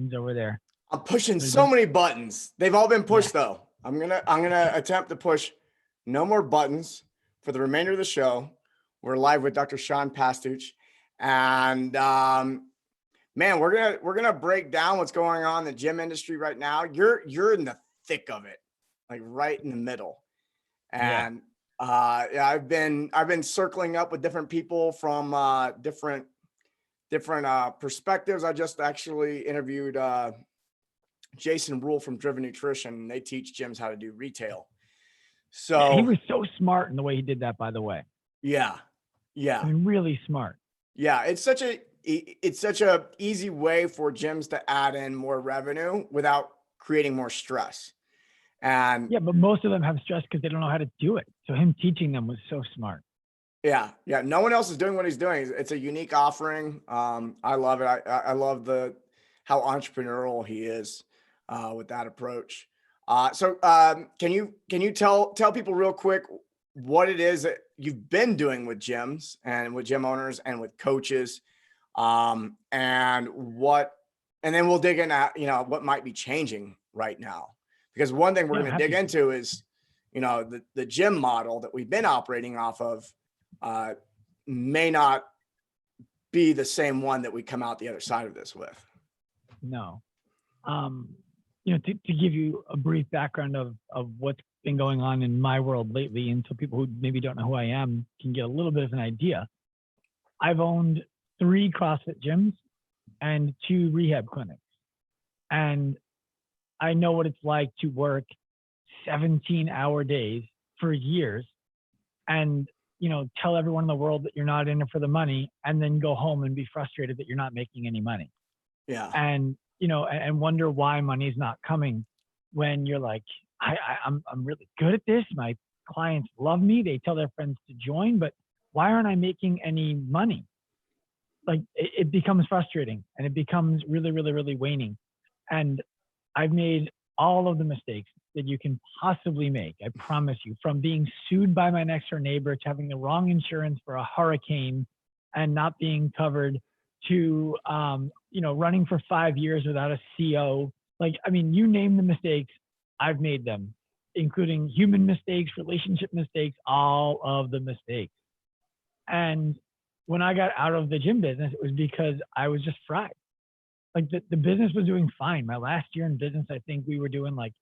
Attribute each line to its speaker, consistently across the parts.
Speaker 1: buttons over there.
Speaker 2: I'm pushing so many buttons. They've all been pushed though. I'm gonna attempt to push no more buttons for the remainder of the show. We're live with Dr. Sean Pastuch, and man, we're gonna break down what's going on in the gym industry right now. You're in the thick of it, like right in the middle, and I've been circling up with different people from different perspectives. I just actually interviewed Jason Rule from Driven Nutrition. They teach gyms how to do retail. So
Speaker 1: he was so smart in the way he did that, by the way.
Speaker 2: Yeah.
Speaker 1: I mean, really smart.
Speaker 2: Yeah. It's such a easy way for gyms to add in more revenue without creating more stress. And
Speaker 1: yeah, but most of them have stress because they don't know how to do it. So him teaching them was so smart.
Speaker 2: Yeah. No one else is doing what he's doing. It's a unique offering. I love it. I love how entrepreneurial he is with that approach. So can you tell people real quick what it is that you've been doing with gyms and with gym owners and with coaches, and then we'll dig into what might be changing right now, because one thing we're going to dig into is the gym model that we've been operating off of may not be the same one that we come out the other side of this with.
Speaker 1: No. To give you a brief background of what's been going on in my world lately, and so people who maybe don't know who I am can get a little bit of an idea. I've owned 3 CrossFit gyms and 2 rehab clinics. And I know what it's like to work 17-hour days for years and, tell everyone in the world that you're not in it for the money, and then go home and be frustrated that you're not making any money.
Speaker 2: Yeah.
Speaker 1: And and wonder why money's not coming when you're like, I'm really good at this. My clients love me. They tell their friends to join, but why aren't I making any money? Like it becomes frustrating, and it becomes really, really, really waning. And I've made all of the mistakes that you can possibly make. I promise you, from being sued by my next door neighbor to having the wrong insurance for a hurricane and not being covered, to running for 5 years without a CO. You name the mistakes, I've made them, including human mistakes, relationship mistakes, all of the mistakes. And when I got out of the gym business, it was because I was just fried. The business was doing fine. My last year in business, I think we were doing like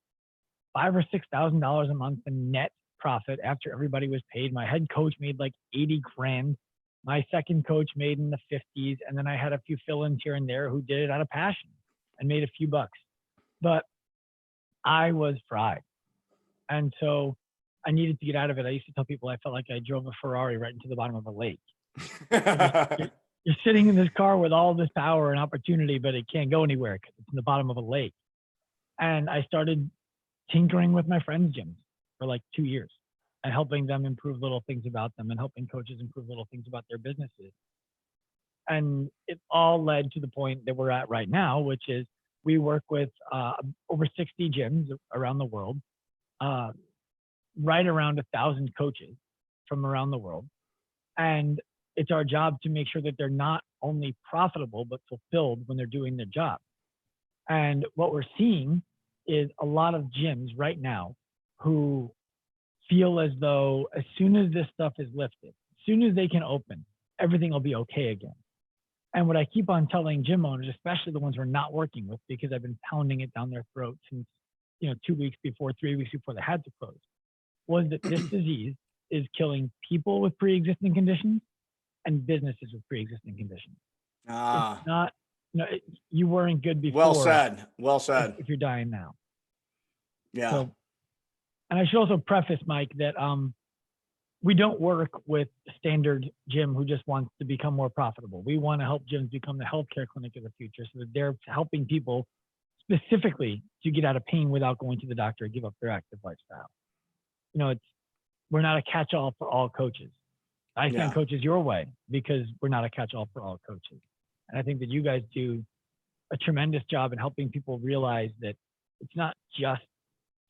Speaker 1: $5,000 or $6,000 a month in net profit after everybody was paid. My head coach made like 80 grand. My second coach made in the 50s. And then I had a few fill-ins here and there who did it out of passion and made a few bucks. But I was fried. And so I needed to get out of it. I used to tell people I felt like I drove a Ferrari right into the bottom of a lake. You're sitting in this car with all this power and opportunity, but it can't go anywhere because it's in the bottom of a lake. And I started tinkering with my friends' gyms for like 2 years and helping them improve little things about them and helping coaches improve little things about their businesses. And it all led to the point that we're at right now, which is we work with over 60 gyms around the world, right around 1,000 coaches from around the world. And it's our job to make sure that they're not only profitable, but fulfilled when they're doing their job. And what we're seeing is a lot of gyms right now who feel as though as soon as this stuff is lifted, as soon as they can open, everything will be okay again. And what I keep on telling gym owners, especially the ones we're not working with, because I've been pounding it down their throat since 2 weeks before, 3 weeks before they had to close, was that this disease is killing people with pre-existing conditions and businesses with pre-existing conditions. It's not, you weren't good before.
Speaker 2: Well said.
Speaker 1: If you're dying now.
Speaker 2: Yeah.
Speaker 1: So, and I should also preface, Mike, that we don't work with a standard gym who just wants to become more profitable. We want to help gyms become the healthcare clinic of the future, so that they're helping people specifically to get out of pain without going to the doctor and give up their active lifestyle. We're not a catch-all for all coaches. I send coaches your way because we're not a catch-all for all coaches. And I think that you guys do a tremendous job in helping people realize that it's not just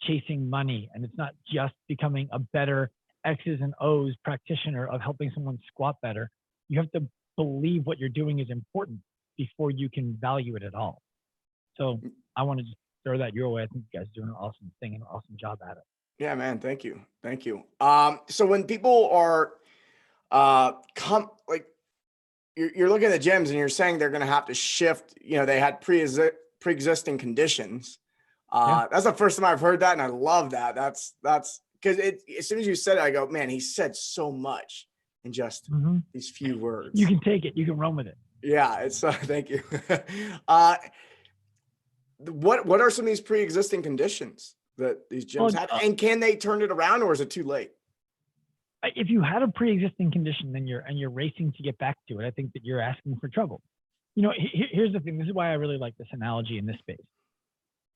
Speaker 1: chasing money, and it's not just becoming a better X's and O's practitioner of helping someone squat better. You have to believe what you're doing is important before you can value it at all. So I want to just throw that your way. I think you guys are doing an awesome thing and an awesome job at it.
Speaker 2: Yeah, man. Thank you. Thank you. So when people are, you're looking at the gyms and you're saying they're going to have to shift, they had pre-existing conditions. That's the first time I've heard that. And I love that. That's because as soon as you said it, I go, man, he said so much in just these few words.
Speaker 1: You can take it. You can run with it.
Speaker 2: Yeah. It's thank you. What are some of these pre-existing conditions that these gyms have, and can they turn it around, or is it too late?
Speaker 1: If you had a pre-existing condition and you're racing to get back to it, I think that you're asking for trouble. Here's the thing. This is why I really like this analogy in this space.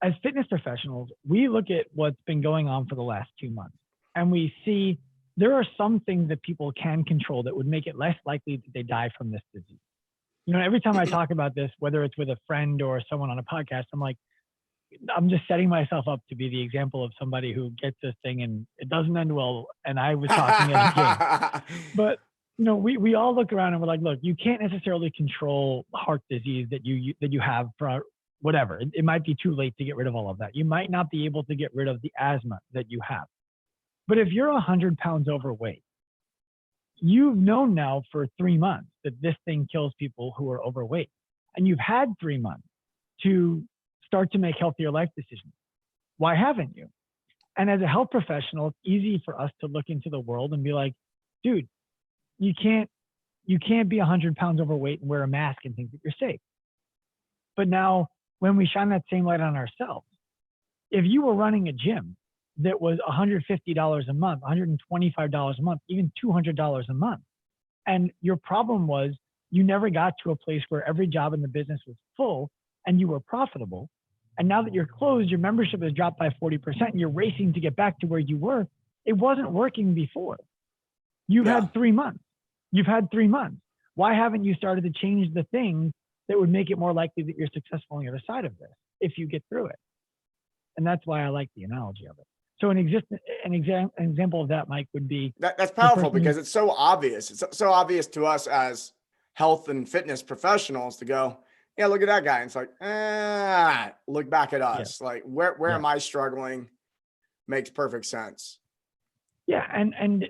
Speaker 1: As fitness professionals, we look at what's been going on for the last 2 months, and we see there are some things that people can control that would make it less likely that they die from this disease. Every time I talk about this, whether it's with a friend or someone on a podcast, I'm just setting myself up to be the example of somebody who gets this thing and it doesn't end well. And I was talking as a game. But, we all look around and we're like, look, you can't necessarily control heart disease that you have for whatever. It might be too late to get rid of all of that. You might not be able to get rid of the asthma that you have. But if you're 100 pounds overweight, you've known now for 3 months that this thing kills people who are overweight. And you've had 3 months to start to make healthier life decisions. Why haven't you? And as a health professional, it's easy for us to look into the world and be like, dude, you can't be 100 pounds overweight and wear a mask and think that you're safe. But now when we shine that same light on ourselves, if you were running a gym that was $150 a month, $125 a month, even $200 a month, and your problem was you never got to a place where every job in the business was full and you were profitable, and now that you're closed, your membership has dropped by 40% and you're racing to get back to where you were, it wasn't working before. You've had 3 months. You've had 3 months. Why haven't you started to change the things that would make it more likely that you're successful on the other side of this if you get through it? And that's why I like the analogy of it. So an example of that, Mike, would be
Speaker 2: that's powerful because it's so obvious. It's so obvious to us as health and fitness professionals to go, yeah, look at that guy. And it's like, look back at us. Yeah. Like where am I struggling? Makes perfect sense.
Speaker 1: Yeah. And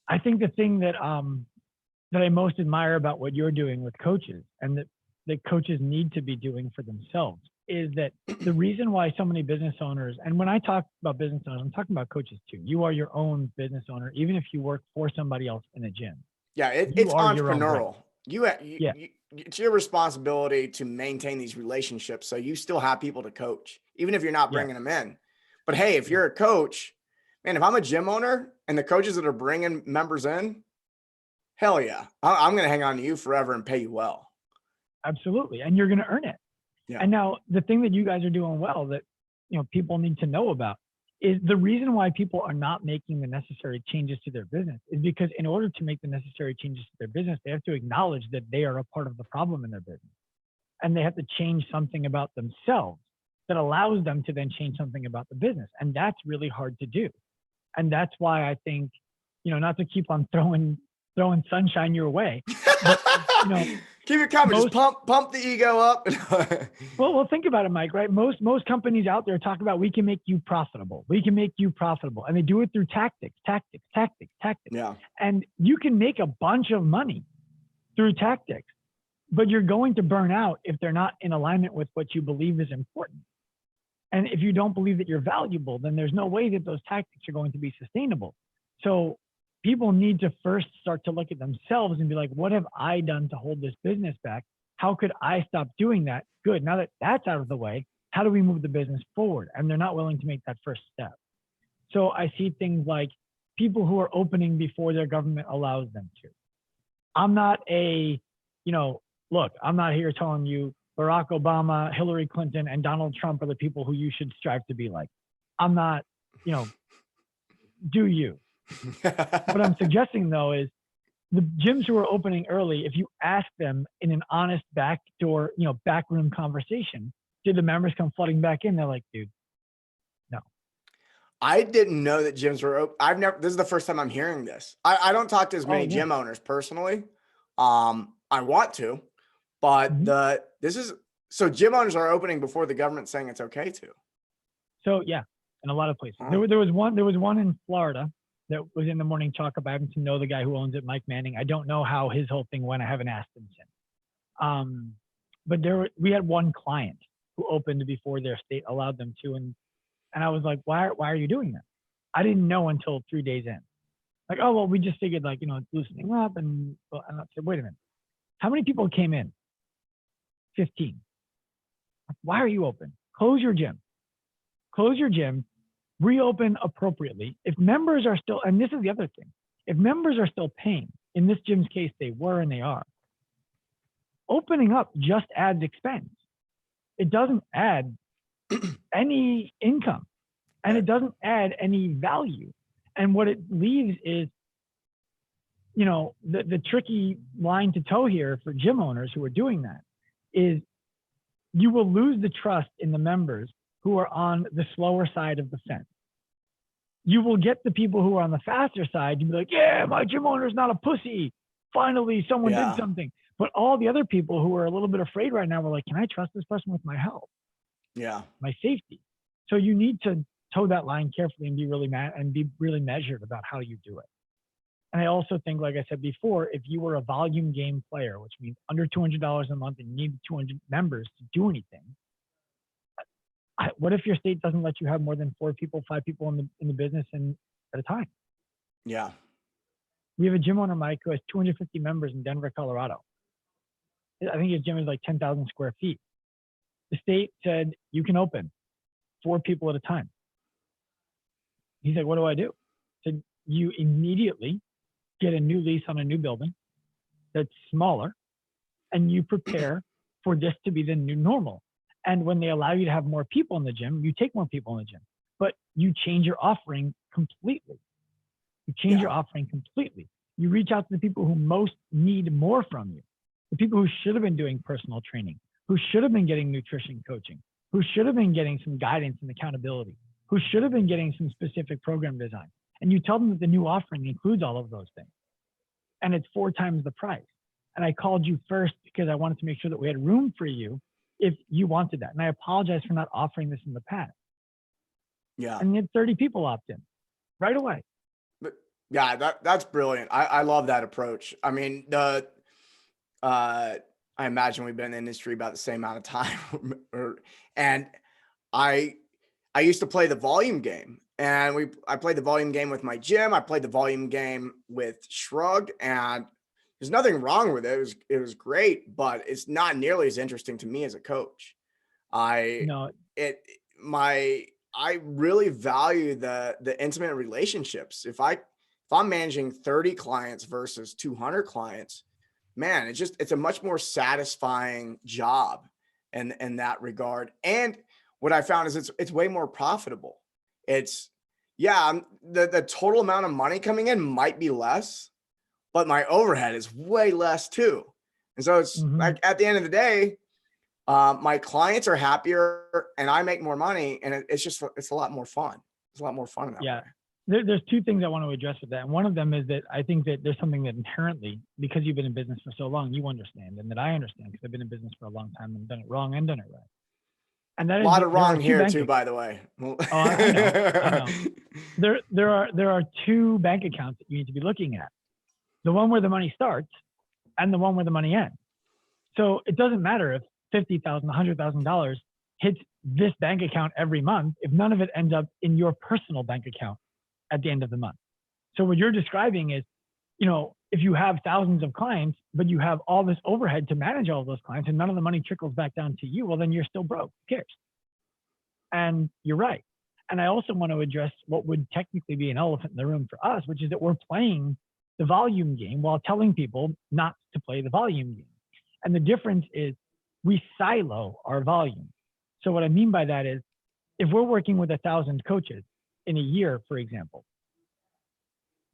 Speaker 1: I think the thing that I most admire about what you're doing with coaches, and that coaches need to be doing for themselves, is that the reason why so many business owners, and when I talk about business owners, I'm talking about coaches too. You are your own business owner, even if you work for somebody else in a gym.
Speaker 2: Yeah, it's entrepreneurial. It's your responsibility to maintain these relationships so you still have people to coach, even if you're not bringing them in. But hey, if you're a coach, man, if I'm a gym owner and the coaches that are bringing members in, hell yeah, I'm going to hang on to you forever and pay you well.
Speaker 1: Absolutely. And you're going to earn it. Yeah. And now the thing that you guys are doing well that, people need to know about is the reason why people are not making the necessary changes to their business is because in order to make the necessary changes to their business, they have to acknowledge that they are a part of the problem in their business. And they have to change something about themselves that allows them to then change something about the business. And that's really hard to do. And that's why I think, not to keep on throwing sunshine your way, but,
Speaker 2: keep it coming. Just pump the ego up.
Speaker 1: well, think about it, Mike, right? Most companies out there talk about, we can make you profitable. We can make you profitable. And they do it through tactics.
Speaker 2: Yeah.
Speaker 1: And you can make a bunch of money through tactics, but you're going to burn out if they're not in alignment with what you believe is important. And if you don't believe that you're valuable, then there's no way that those tactics are going to be sustainable. So people need to first start to look at themselves and be like, what have I done to hold this business back? How could I stop doing that? Good. Now that that's out of the way, how do we move the business forward? And they're not willing to make that first step. So I see things like people who are opening before their government allows them to. I'm not I'm not here telling you Barack Obama, Hillary Clinton, and Donald Trump are the people who you should strive to be like. I'm not, do you? What I'm suggesting though is the gyms who are opening early, if you ask them in an honest backroom conversation, did the members come flooding back in? They're like, dude, no.
Speaker 2: I didn't know that gyms were open. This is the first time I'm hearing this. I don't talk to as many gym owners personally. I want to, but this is So gym owners are opening before the government's saying it's okay to.
Speaker 1: So yeah, in a lot of places.
Speaker 2: Wow.
Speaker 1: There was one in Florida that was in the Morning Chalk Up. I happen to know the guy who owns it, Mike Manning. I don't know how his whole thing went. I haven't asked him since. But we had one client who opened before their state allowed them to, and I was like, why are you doing that? I didn't know until 3 days in. Like, oh well, we just figured like, it's loosening up, and I said, wait a minute, how many people came in? 15. Why are you open? Close your gym. Reopen appropriately. If members are still, and this is the other thing, if members are still paying, in this gym's case, they were and they are, opening up just adds expense. It doesn't add any income, and it doesn't add any value. And what it leaves is, the tricky line to toe here for gym owners who are doing that is you will lose the trust in the members who are on the slower side of the fence. You will get the people who are on the faster side to be like, yeah, my gym owner's not a pussy. Finally, someone did something. But all the other people who are a little bit afraid right now were like, can I trust this person with my health?
Speaker 2: Yeah.
Speaker 1: My safety. So you need to toe that line carefully and be really measured about how you do it. And I also think, like I said before, if you were a volume game player, which means under $200 a month and you need 200 members to do anything, what if your state doesn't let you have more than 5 people in the business at a time?
Speaker 2: Yeah.
Speaker 1: We have a gym owner, Mike, who has 250 members in Denver, Colorado. I think his gym is like 10,000 square feet. The state said, you can open 4 people at a time. He's like, what do I do? I said, you immediately get a new lease on a new building that's smaller, and you prepare for this to be the new normal. And when they allow you to have more people in the gym, you take more people in the gym, but you change your offering completely. You reach out to the people who most need more from you, the people who should have been doing personal training, who should have been getting nutrition coaching, who should have been getting some guidance and accountability, who should have been getting some specific program design. And you tell them that the new offering includes all of those things. And it's 4 times the price. And I called you first because I wanted to make sure that we had room for you if you wanted that. And I apologize for not offering this in the past.
Speaker 2: Yeah.
Speaker 1: And you had 30 people opt in right away.
Speaker 2: Yeah, that's brilliant. I love that approach. I mean, I imagine we've been in the industry about the same amount of time. And I used to play the volume game, and I played the volume game with my gym. I played the volume game with Shrug, and there's nothing wrong with it. It was great, but it's not nearly as interesting to me as a coach. I really value the intimate relationships. If I'm managing 30 clients versus 200 clients, man, it's a much more satisfying job in that regard. And what I found is it's way more profitable. The total amount of money coming in might be less, but my overhead is way less too. And so it's like at the end of the day, my clients are happier and I make more money, and it's a lot more fun. It's a lot more fun in that way.
Speaker 1: There's 2 things I want to address with that. And one of them is that I think that there's something that inherently, because you've been in business for so long, you understand, and that I understand because I've been in business for a long time and done it wrong and done it right. And that is
Speaker 2: a lot of wrong here too, by the way.
Speaker 1: I know. There are 2 bank accounts that you need to be looking at. The one where the money starts and the one where the money ends. So it doesn't matter if $50,000, $100,000 hits this bank account every month if none of it ends up in your personal bank account at the end of the month. So what you're describing is, if you have thousands of clients, but you have all this overhead to manage all of those clients and none of the money trickles back down to you, well, then you're still broke. Who cares? And you're right. And I also want to address what would technically be an elephant in the room for us, which is that we're playing the volume game while telling people not to play the volume game. And the difference is we silo our volume. So what I mean by that is, if we're working with 1,000 coaches in a year, for example,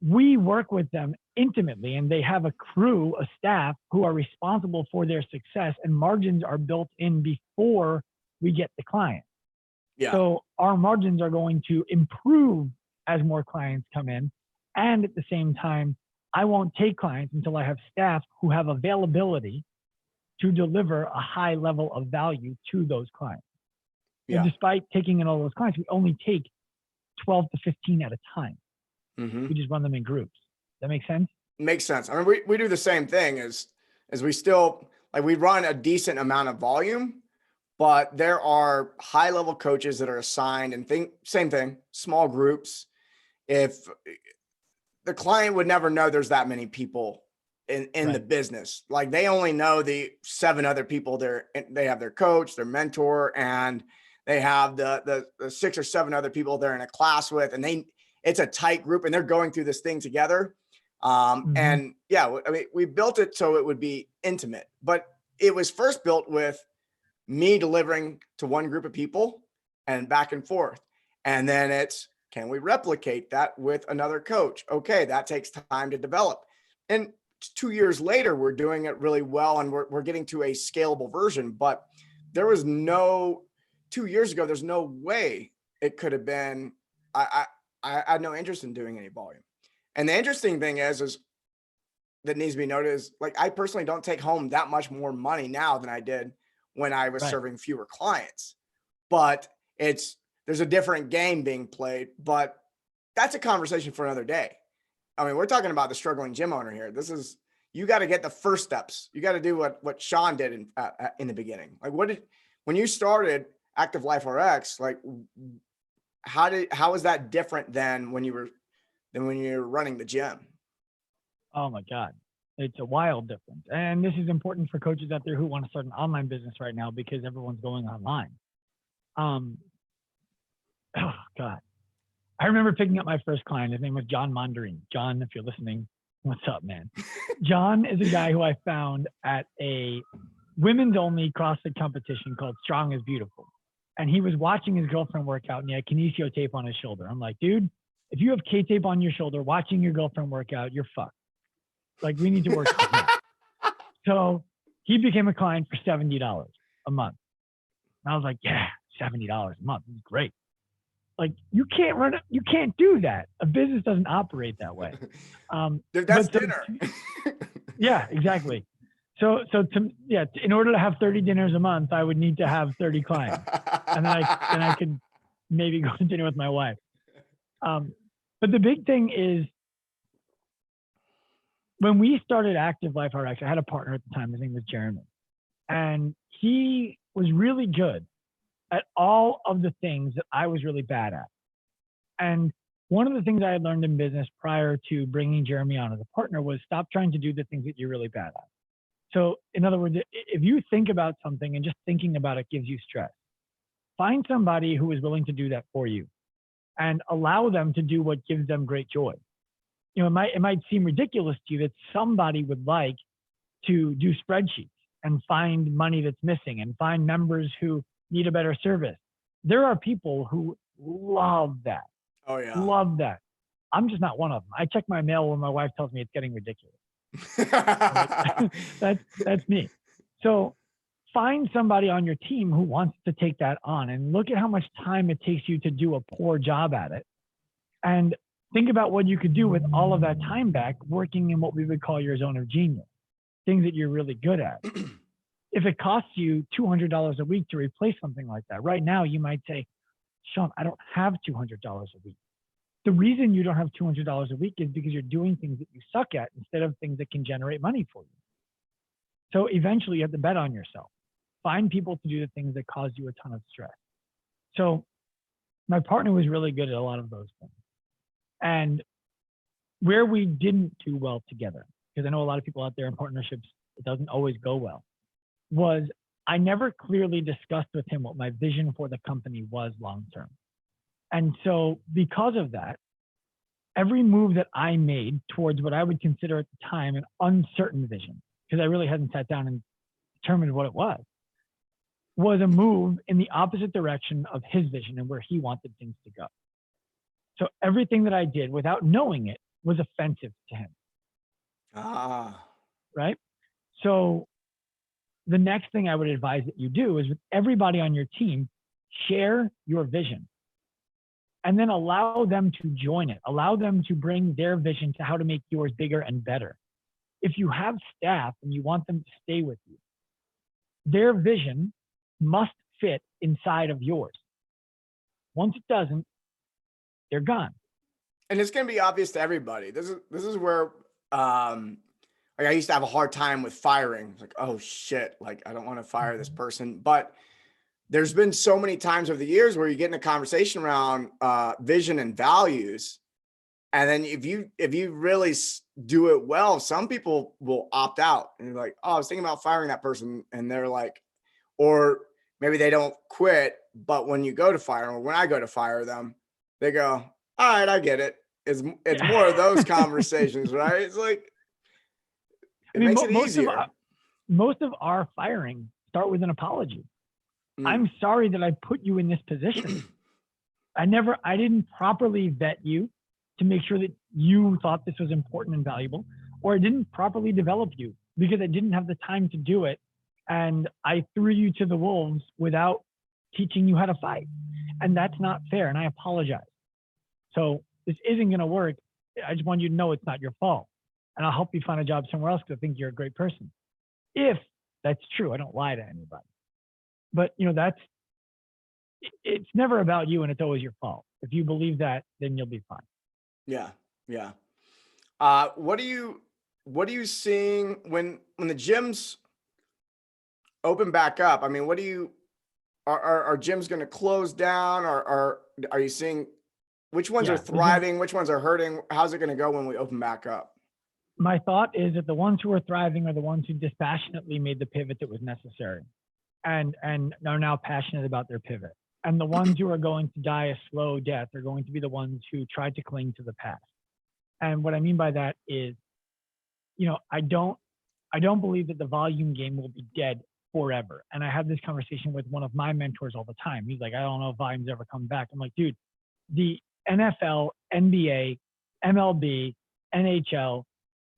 Speaker 1: we work with them intimately, and they have a crew, a staff who are responsible for their success, and margins are built in before we get the client.
Speaker 2: Yeah.
Speaker 1: So our margins are going to improve as more clients come in. And at the same time, I won't take clients until I have staff who have availability to deliver a high level of value to those clients.
Speaker 2: Yeah.
Speaker 1: And despite taking in all those clients, we only take 12 to 15 at a time. We just run them in groups. Does that make sense?
Speaker 2: Makes sense. I mean, we do the same thing as we still, like, we run a decent amount of volume, but there are high level coaches that are assigned, and same thing, small groups. If the client would never know there's that many people in the business, like they only know the 7 other people they have their coach, their mentor, and they have the 6 or 7 other people they're in a class with, and it's a tight group and they're going through this thing together. And yeah, I mean, we built it so it would be intimate, but it was first built with me delivering to one group of people and back and forth. And then it's, can we replicate that with another coach? Okay, that takes time to develop. And 2 years later, we're doing it really well, and we're getting to a scalable version. But there was 2 years ago, there's no way it could have been. I had no interest in doing any volume. And the interesting thing is that needs to be noted is, like, I personally don't take home that much more money now than I did when I was serving fewer clients. But there's a different game being played, but that's a conversation for another day. I mean, we're talking about the struggling gym owner here. You got to get the first steps. You got to do what Sean did in the beginning. Like, when you started Active Life RX, like, how is that different than when you're running the gym?
Speaker 1: Oh my God. It's a wild difference. And this is important for coaches out there who want to start an online business right now, because everyone's going online. Oh God. I remember picking up my first client. His name was John Mondarine. John, if you're listening, what's up, man? John is a guy who I found at a women's only CrossFit competition called Strong is Beautiful. And he was watching his girlfriend work out, and he had kinesio tape on his shoulder. I'm like, dude, if you have K-tape on your shoulder watching your girlfriend work out, you're fucked. Like, we need to work on that. So he became a client for $70 a month. And I was like, yeah, $70 a month. This is great. Like, you can't do that. A business doesn't operate that way.
Speaker 2: That's dinner.
Speaker 1: Yeah, exactly. So in order to have 30 dinners a month, I would need to have 30 clients, and then I could maybe go to dinner with my wife. But the big thing is, when we started Active Life RX, I had a partner at the time. His name was Jeremy, and he was really good at all of the things that I was really bad at. And one of the things I had learned in business prior to bringing Jeremy on as a partner was stop trying to do the things that you're really bad at. So in other words, if you think about something and just thinking about it gives you stress, find somebody who is willing to do that for you and allow them to do what gives them great joy. You know, it might seem ridiculous to you that somebody would like to do spreadsheets and find money that's missing and find members who need a better service. There are people who love that.
Speaker 2: Oh yeah.
Speaker 1: Love that. I'm just not one of them. I check my mail when my wife tells me it's getting ridiculous. That's me. So find somebody on your team who wants to take that on, and look at how much time it takes you to do a poor job at it. And think about what you could do with all of that time back working in what we would call your zone of genius, things that you're really good at. If it costs you $200 a week to replace something like that, right now you might say, Sean, I don't have $200 a week. The reason you don't have $200 a week is because you're doing things that you suck at instead of things that can generate money for you. So eventually you have to bet on yourself. Find people to do the things that cause you a ton of stress. So my partner was really good at a lot of those things. And where we didn't do well together, because I know a lot of people out there in partnerships, it doesn't always go well, was I never clearly discussed with him what my vision for the company was long-term. And so because of that, every move that I made towards what I would consider at the time an uncertain vision, because I really hadn't sat down and determined what it was a move in the opposite direction of his vision and where he wanted things to go. So everything that I did without knowing it was offensive to him. Right? So the next thing I would advise that you do is, with everybody on your team, share your vision and then allow them to join it. Allow them to bring their vision to how to make yours bigger and better. If you have staff and you want them to stay with you, their vision must fit inside of yours. Once it doesn't, they're gone.
Speaker 2: And it's going to be obvious to everybody. This is where, like I used to have a hard time with firing. It's like, oh shit, like I don't want to fire this person. But there's been so many times over the years where you get in a conversation around vision and values. And then if you really do it well, some people will opt out and you're like, oh, I was thinking about firing that person. And they're like, or maybe they don't quit, but when you go to fire them, or when I go to fire them, they go, all right, I get it. It's more of those conversations, right? It's like, it makes it easier.
Speaker 1: Most of our firing start with an apology. I'm sorry that I put you in this position. I didn't properly vet you to make sure that you thought this was important and valuable, or I didn't properly develop you because I didn't have the time to do it. And I threw you to the wolves without teaching you how to fight. And that's not fair. And I apologize. So this isn't going to work. I just want you to know it's not your fault. And I'll help you find a job somewhere else because I think you're a great person. If that's true, I don't lie to anybody. But it's never about you and it's always your fault. If you believe that, then you'll be fine.
Speaker 2: Yeah. Yeah. What are you seeing when the gyms open back up? I mean, are gyms going to close down, or are you seeing which ones are thriving, which ones are hurting? How's it going to go when we open back up?
Speaker 1: My thought is that the ones who are thriving are the ones who dispassionately made the pivot that was necessary and are now passionate about their pivot. And the ones who are going to die a slow death are going to be the ones who tried to cling to the past. And what I mean by that is, I don't believe that the volume game will be dead forever. And I have this conversation with one of my mentors all the time. He's like, I don't know if volume's ever come back. I'm like, dude, the NFL, NBA, MLB, NHL,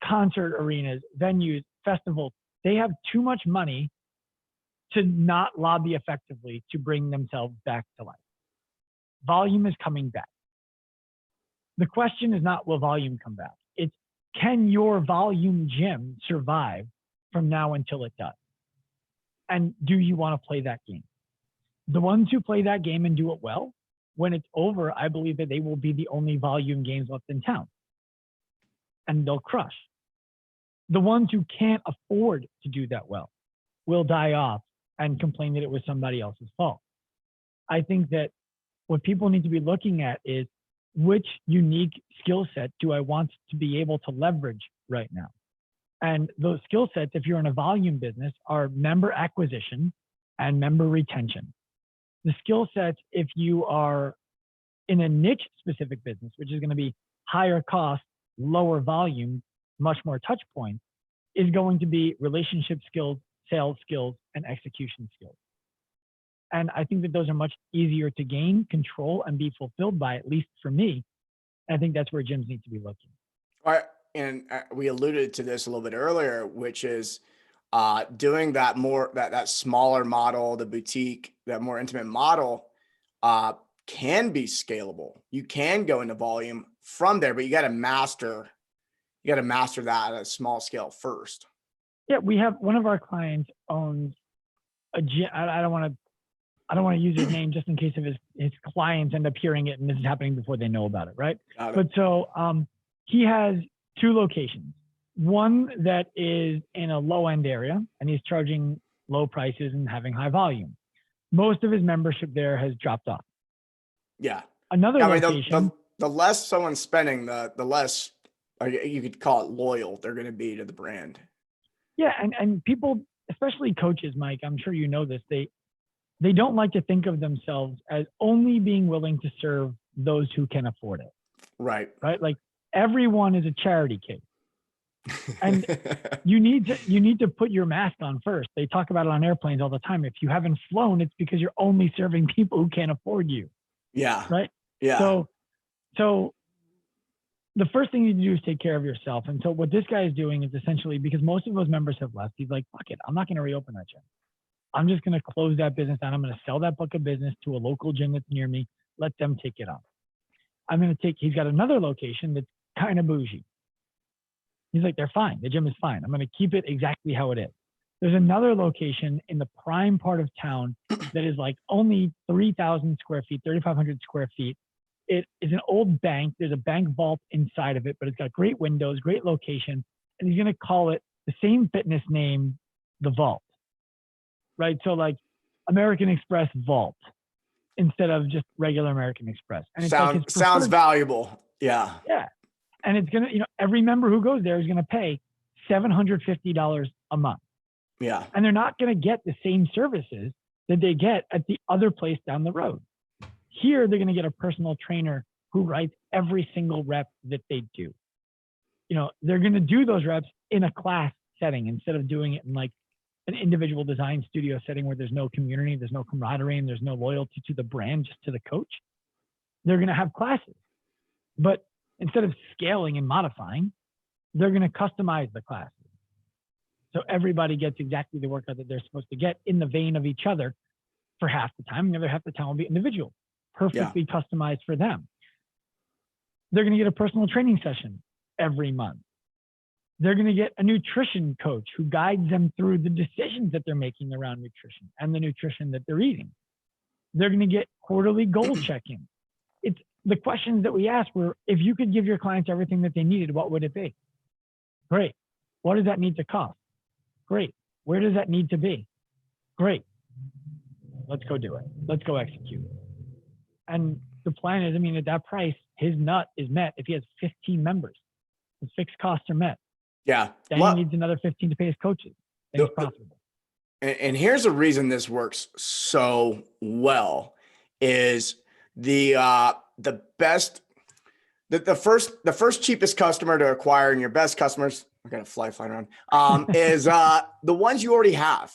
Speaker 1: concert arenas, venues, festivals, they have too much money to not lobby effectively to bring themselves back to life. Volume is coming back. The question is not, will volume come back? It's, can your volume gym survive from now until it does? And do you want to play that game? The ones who play that game and do it well, when it's over, I believe that they will be the only volume games left in town. And they'll crush. The ones who can't afford to do that well will die off and complain that it was somebody else's fault. I think that what people need to be looking at is, which unique skill set do I want to be able to leverage right now? And those skill sets, if you're in a volume business, are member acquisition and member retention. The skill sets, if you are in a niche specific business, which is going to be higher cost, lower volume, much more touch points, is going to be relationship skills, sales skills, and execution skills. And I think that those are much easier to gain, control, and be fulfilled by, at least for me. I think that's where gyms need to be looking.
Speaker 2: All right. And we alluded to this a little bit earlier, which is doing that more, that smaller model, the boutique, that more intimate model can be scalable. You can go into volume from there, but you got to master that at a small scale first.
Speaker 1: Yeah, we have one of our clients owns a gym. I don't want to use his name just in case of his clients end up hearing it and this is happening before they know about it, right? But so he has 2 locations. One that is in a low end area and he's charging low prices and having high volume. Most of his membership there has dropped off.
Speaker 2: Yeah.
Speaker 1: Another location.
Speaker 2: The less someone's spending, the less, you could call it, loyal they're going to be to the brand.
Speaker 1: Yeah. And people, especially coaches, Mike, I'm sure you know this, they don't like to think of themselves as only being willing to serve those who can afford it.
Speaker 2: Right.
Speaker 1: Right. Like everyone is a charity case. And you need to put your mask on first. They talk about it on airplanes all the time. If you haven't flown, it's because you're only serving people who can't afford you.
Speaker 2: Yeah.
Speaker 1: Right.
Speaker 2: Yeah.
Speaker 1: So the first thing you need to do is take care of yourself. And so what this guy is doing is essentially, because most of those members have left, he's like, fuck it, I'm not going to reopen that gym. I'm just going to close that business down. I'm going to sell that book of business to a local gym that's near me. Let them take it on. He's got another location that's kind of bougie. He's like, they're fine. The gym is fine. I'm going to keep it exactly how it is. There's another location in the prime part of town that is like only 3,000 square feet, 3,500 square feet. It is an old bank. There's a bank vault inside of it, but it's got great windows, great location. And he's going to call it the same fitness name, the Vault, right? So like American Express Vault instead of just regular American Express. And it's
Speaker 2: sounds valuable. Yeah.
Speaker 1: Yeah. And it's going to, every member who goes there is going to pay $750 a month.
Speaker 2: Yeah.
Speaker 1: And they're not going to get the same services that they get at the other place down the road. Here, they're going to get a personal trainer who writes every single rep that they do. They're going to do those reps in a class setting instead of doing it in like an individual design studio setting where there's no community, there's no camaraderie, and there's no loyalty to the brand, just to the coach. They're going to have classes. But instead of scaling and modifying, they're going to customize the classes. So everybody gets exactly the workout that they're supposed to get in the vein of each other for half the time. And the other half the time will be individual, perfectly customized for them. They're going to get a personal training session every month. They're going to get a nutrition coach who guides them through the decisions that they're making around nutrition and the nutrition that they're eating. They're going to get quarterly goal check-in. It's the questions that we asked were, if you could give your clients everything that they needed, what would it be? Great. What does that need to cost? Great. Where does that need to be? Great. Let's go do it. Let's go execute. And the plan is, at that price, his nut is met if he has 15 members. His fixed costs are met.
Speaker 2: Yeah.
Speaker 1: Then he needs another 15 to pay his coaches. Then he's profitable.
Speaker 2: And here's the reason this works so well is the first cheapest customer to acquire, and your best customers, I got a fly flying around, is the ones you already have,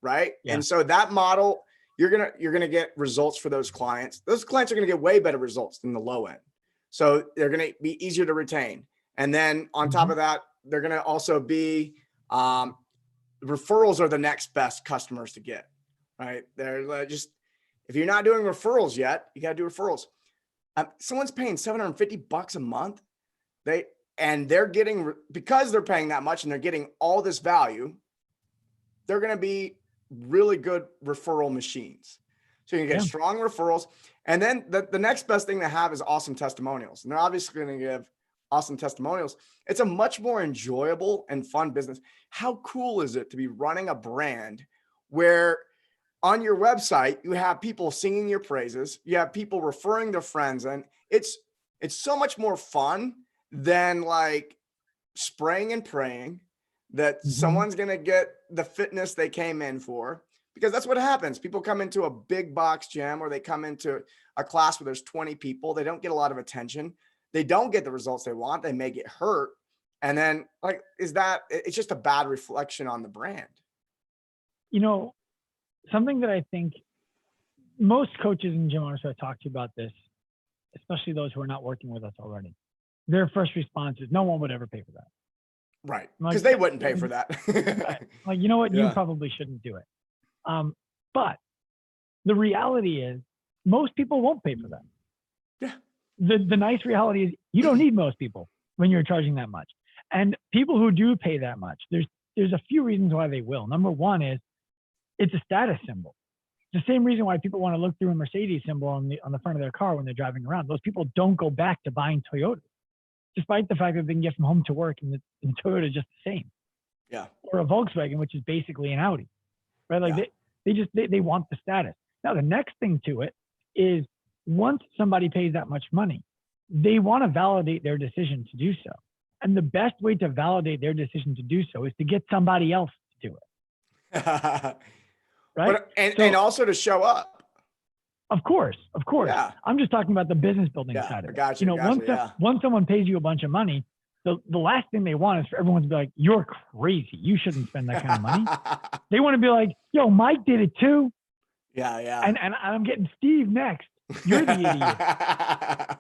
Speaker 2: right? Yeah. And so that model, you're gonna get results for those clients. Those clients are gonna get way better results than the low end. So they're gonna be easier to retain. And then on top of that, they're gonna also be referrals are the next best customers to get, right? They're just, if you're not doing referrals yet, you gotta do referrals. Someone's paying $750 a month. They're getting, because they're paying that much and they're getting all this value, they're going to be really good referral machines. So you can get strong referrals. And then the next best thing to have is awesome testimonials. And they're obviously going to give awesome testimonials. It's a much more enjoyable and fun business. How cool is it to be running a brand where on your website, you have people singing your praises, you have people referring their friends, and it's so much more fun than like spraying and praying that someone's going to get the fitness they came in for, because that's what happens. People come into a big box gym or they come into a class where there's 20 people. They don't get a lot of attention. They don't get the results they want. They may get hurt. And then it's just a bad reflection on the brand.
Speaker 1: Something that I think most coaches and gym owners who I talk to about this, especially those who are not working with us already, their first response is no one would ever pay for that.
Speaker 2: Right. Because they wouldn't pay for that.
Speaker 1: Like, you know what? You probably shouldn't do it. But the reality is most people won't pay for that.
Speaker 2: Yeah.
Speaker 1: The nice reality is you don't need most people when you're charging that much. And people who do pay that much, there's a few reasons why they will. Number one is it's a status symbol. It's the same reason why people want to look through a Mercedes symbol on the front of their car when they're driving around. Those people don't go back to buying Toyotas, despite the fact that they can get from home to work and Toyota is just the same.
Speaker 2: Yeah.
Speaker 1: Or a Volkswagen, which is basically an Audi, right? Like they want the status. Now, the next thing to it is once somebody pays that much money, they want to validate their decision to do so. And the best way to validate their decision to do so is to get somebody else to do it. Right.
Speaker 2: And also to show up.
Speaker 1: Of course.
Speaker 2: Yeah.
Speaker 1: I'm just talking about the business building side of it.
Speaker 2: Gotcha,
Speaker 1: once someone pays you a bunch of money, the last thing they want is for everyone to be like, you're crazy. You shouldn't spend that kind of money. They want to be like, yo, Mike did it too.
Speaker 2: Yeah.
Speaker 1: And I'm getting Steve next. You're the idiot.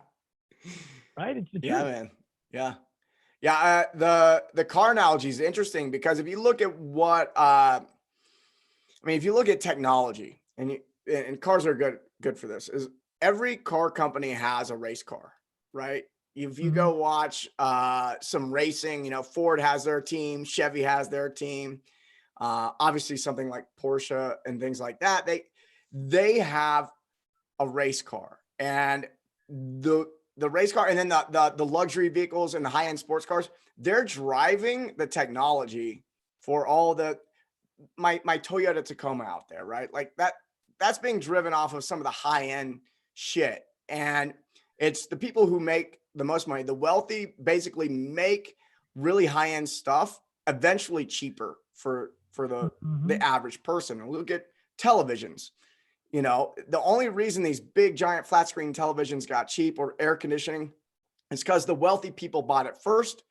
Speaker 1: Right? It's the truth.
Speaker 2: Yeah, man. Yeah. Yeah. The car analogy is interesting because if you look at if you look at technology and cars are good for this, is every car company has a race car, right? If you go watch some racing, Ford has their team, Chevy has their team. Obviously something like Porsche and things like that, they have a race car, and the race car, and then the luxury vehicles and the high-end sports cars, they're driving the technology for all the my Toyota Tacoma out there, right? Like that's being driven off of some of the high-end shit. And it's the people who make the most money, the wealthy, basically make really high-end stuff eventually cheaper for the average person. And look at televisions. You know, the only reason these big giant flat screen televisions got cheap, or air conditioning, is because the wealthy people bought it first.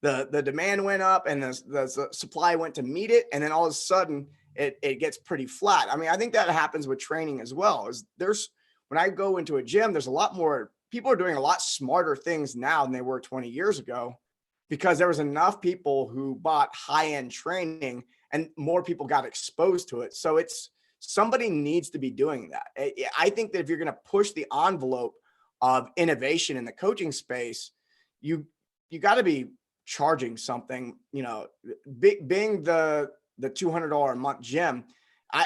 Speaker 2: The demand went up and the supply went to meet it. And then all of a sudden it gets pretty flat. I mean, I think that happens with training as well. When I go into a gym, there's a lot more people are doing a lot smarter things now than they were 20 years ago, because there was enough people who bought high-end training and more people got exposed to it. So somebody needs to be doing that. I think that if you're going to push the envelope of innovation in the coaching space, you got to be charging something. You know, being the $200 a month gym,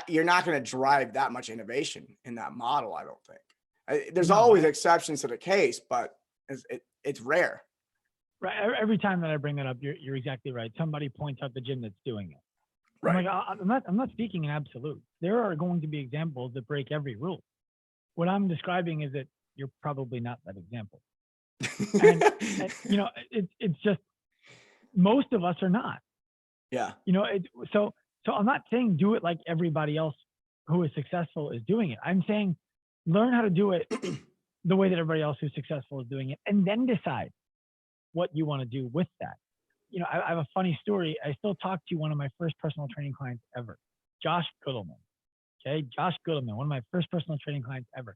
Speaker 2: you're not going to drive that much innovation in that model, I don't think. There's always exceptions to the case, but it's rare.
Speaker 1: Right. Every time that I bring that up, you're exactly right. Somebody points out the gym that's doing it.
Speaker 2: Right.
Speaker 1: I'm not speaking in absolute. There are going to be examples that break every rule. What I'm describing is that you're probably not that example. And you know, it's just, most of us are not.
Speaker 2: Yeah.
Speaker 1: You know, so I'm not saying do it like everybody else who is successful is doing it. I'm saying learn how to do it the way that everybody else who's successful is doing it, and then decide what you want to do with that. You know, I have a funny story. I still talk to one of my first personal training clients ever, Josh Goodleman. Okay. Josh Goodleman, one of my first personal training clients ever.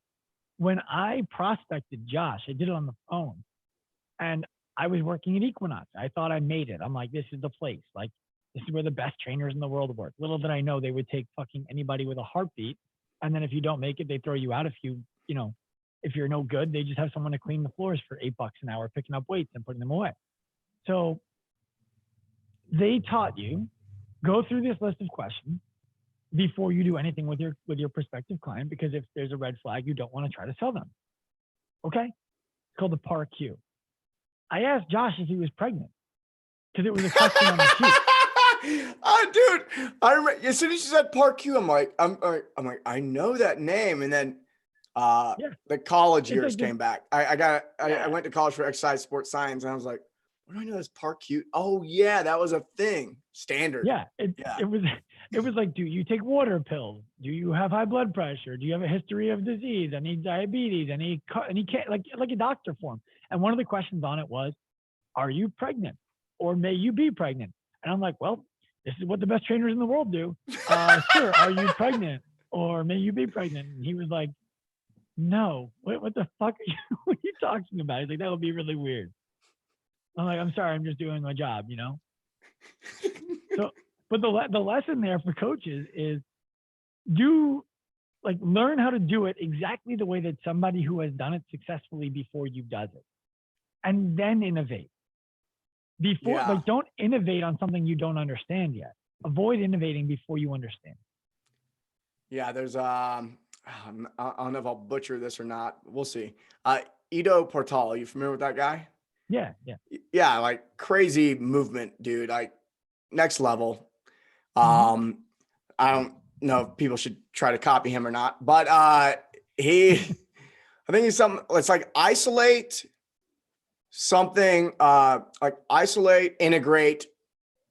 Speaker 1: When I prospected Josh, I did it on the phone, and I was working at Equinox. I thought I made it. I'm like, this is the place. Like, this is where the best trainers in the world work. Little did I know they would take fucking anybody with a heartbeat. And then if you don't make it, they throw you out. If you're no good, they just have someone to clean the floors for $8 an hour, picking up weights and putting them away. So they taught you, go through this list of questions before you do anything with your prospective client, because if there's a red flag, you don't want to try to sell them. Okay. It's called the PAR Q. I asked Josh if he was pregnant because it was a question on the sheet.
Speaker 2: Oh, dude! I remember as soon as you said PAR Q, I'm like, I know that name. And then the college years came back. I went to college for exercise sports science, and I was like, what do I know as PAR Q? Oh yeah, that was a thing. Standard.
Speaker 1: Yeah, it was like, do you take water pills? Do you have high blood pressure? Do you have a history of disease? Any diabetes? Any like a doctor form? And one of the questions on it was, are you pregnant, or may you be pregnant? And I'm like, well, this is what the best trainers in the world do. Sure, are you pregnant, or may you be pregnant? And he was like, no. What the fuck what are you talking about? He's like, that would be really weird. I'm like, I'm sorry, I'm just doing my job, you know? So, but the lesson there for coaches is learn how to do it exactly the way that somebody who has done it successfully before you does it. And then innovate. Don't innovate on something you don't understand yet. Avoid innovating before you understand.
Speaker 2: Yeah, there's I don't know if I'll butcher this or not. We'll see. Ido Portal, are you familiar with that guy? Yeah, like crazy movement, dude. Like next level. I don't know if people should try to copy him or not, but I think he's something. It's like isolate something. Like isolate, integrate,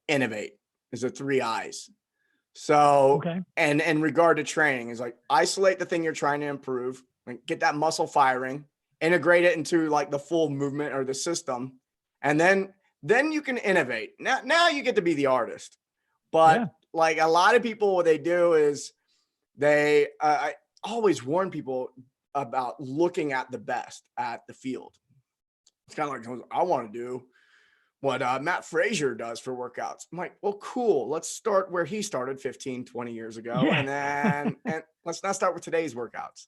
Speaker 2: innovate is the 3 I's. So, and in regard to training, is like isolate the thing you're trying to improve, like get that muscle firing, integrate it into like the full movement or the system, and then you can innovate. Now you get to be the artist. But like a lot of people, what they do is I always warn people about looking at the best at the field. It's kind of like, I want to do what Matt Frazier does for workouts. I'm like, well, cool. Let's start where he started 15, 20 years ago. And then and let's not start with today's workouts.